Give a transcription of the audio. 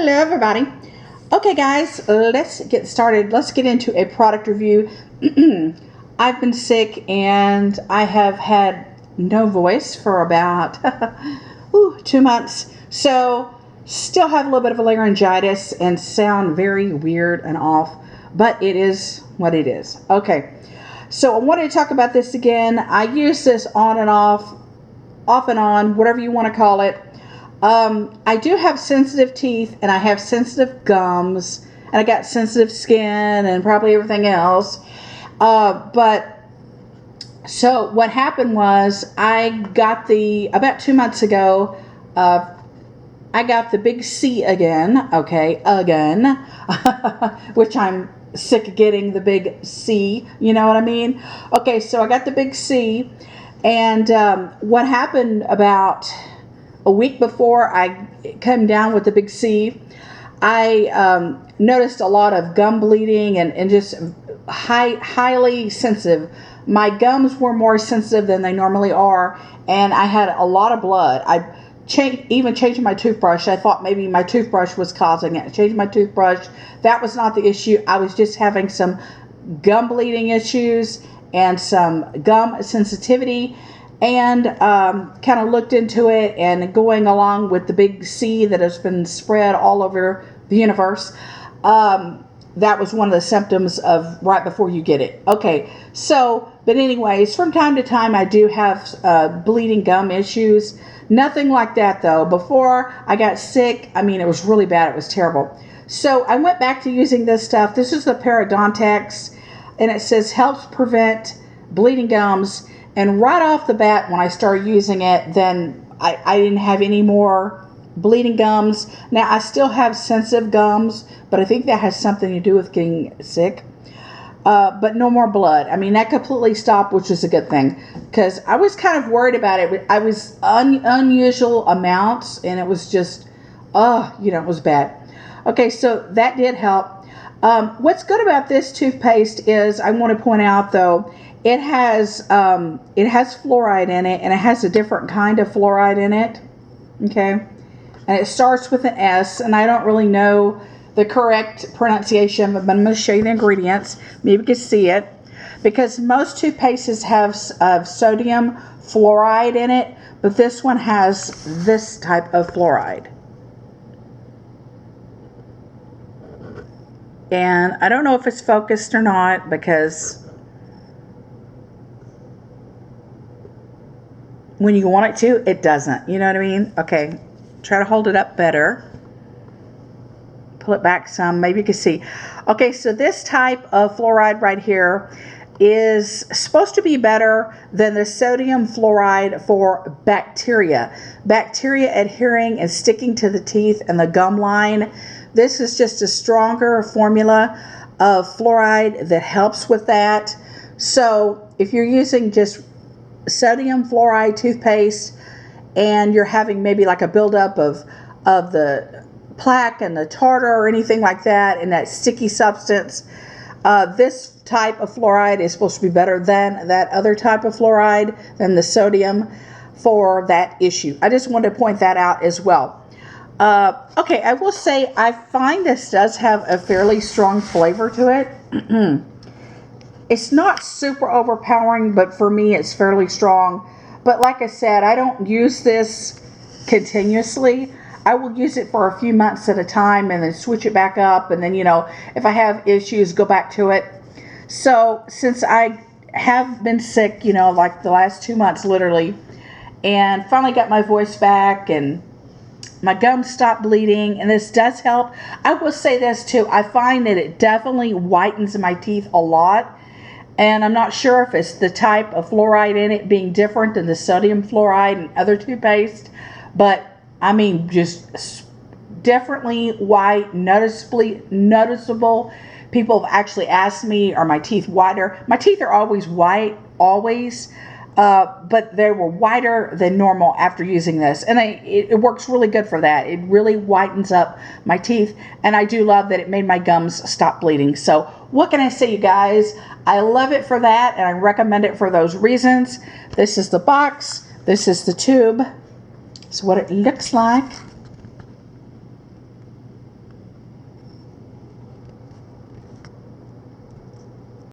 Hello everybody. Okay guys, let's get started. Let's get into a product review. I've been sick and I have had no voice for about 2 months. So still have a little bit of a laryngitis and sound very weird and off, but it is what it is. Okay, so I wanted to talk about this again. I use this on and off and on, whatever you want to call it. I do have sensitive teeth and I have sensitive gums and I got sensitive skin and probably everything else. But so what happened was I got about 2 months ago, I got the big C again, again, which I'm sick of getting the big C, you know what I mean? Okay, so I got the big C and what happened about a week before I came down with the big C, I noticed a lot of gum bleeding and just highly sensitive. My gums were more sensitive than they normally are, and I had a lot of blood. I even changed my toothbrush. I thought maybe my toothbrush was causing it. I changed my toothbrush. That was not the issue. I was just having some gum bleeding issues and some gum sensitivity. And kind of looked into it, and going along with the big C that has been spread all over the universe, that was one of the symptoms of right before you get it. Okay, so, but anyways, from time to time I do have bleeding gum issues. Nothing like that though. Before I got sick, I mean, it was really bad. It was terrible. So I went back to using this stuff. This is the Parodontax, and it says helps prevent bleeding gums. And right off the bat, when I started using it, then I didn't have any more bleeding gums. Now, I still have sensitive gums, but I think that has something to do with getting sick. But no more blood. I mean, that completely stopped, which is a good thing, because I was kind of worried about it. I was unusual amounts, and it was just, it was bad. Okay, so that did help. What's good about this toothpaste is, I want to point out, though, it has fluoride in it, and it has a different kind of fluoride in it, okay? And it starts with an S, and I don't really know the correct pronunciation, but I'm going to show you the ingredients. Maybe you can see it. Because most toothpastes have sodium fluoride in it, but this one has this type of fluoride. And I don't know if it's focused or not, because when you want it to, it doesn't. You know what I mean? Okay, try to hold it up better. Pull it back some, maybe you can see. Okay, so this type of fluoride right here is supposed to be better than the sodium fluoride for bacteria. Bacteria adhering and sticking to the teeth and the gum line. This is just a stronger formula of fluoride that helps with that. So if you're using just sodium fluoride toothpaste and you're having maybe like a buildup of the plaque and the tartar or anything like that, and that sticky substance, this type of fluoride is supposed to be better than that other type of fluoride, than the sodium, for that issue. I just wanted to point that out as well. Okay, I will say I find this does have a fairly strong flavor to it. It's not super overpowering, but for me it's fairly strong. But like I said, I don't use this continuously. I will use it for a few months at a time and then switch it back up. And then, if I have issues, go back to it. So since I have been sick, like the last 2 months literally, and finally got my voice back and my gums stopped bleeding, and this does help. I will say this too. I find that it definitely whitens my teeth a lot. And I'm not sure if it's the type of fluoride in it being different than the sodium fluoride and other toothpaste, but I mean, just definitely white, noticeable. People have actually asked me, are my teeth whiter? My teeth are always white, always, but they were whiter than normal after using this. And it works really good for that. It really whitens up my teeth. And I do love that it made my gums stop bleeding. So what can I say, you guys? I love it for that, and I recommend it for those reasons. This is the box. This is the tube. That's what it looks like.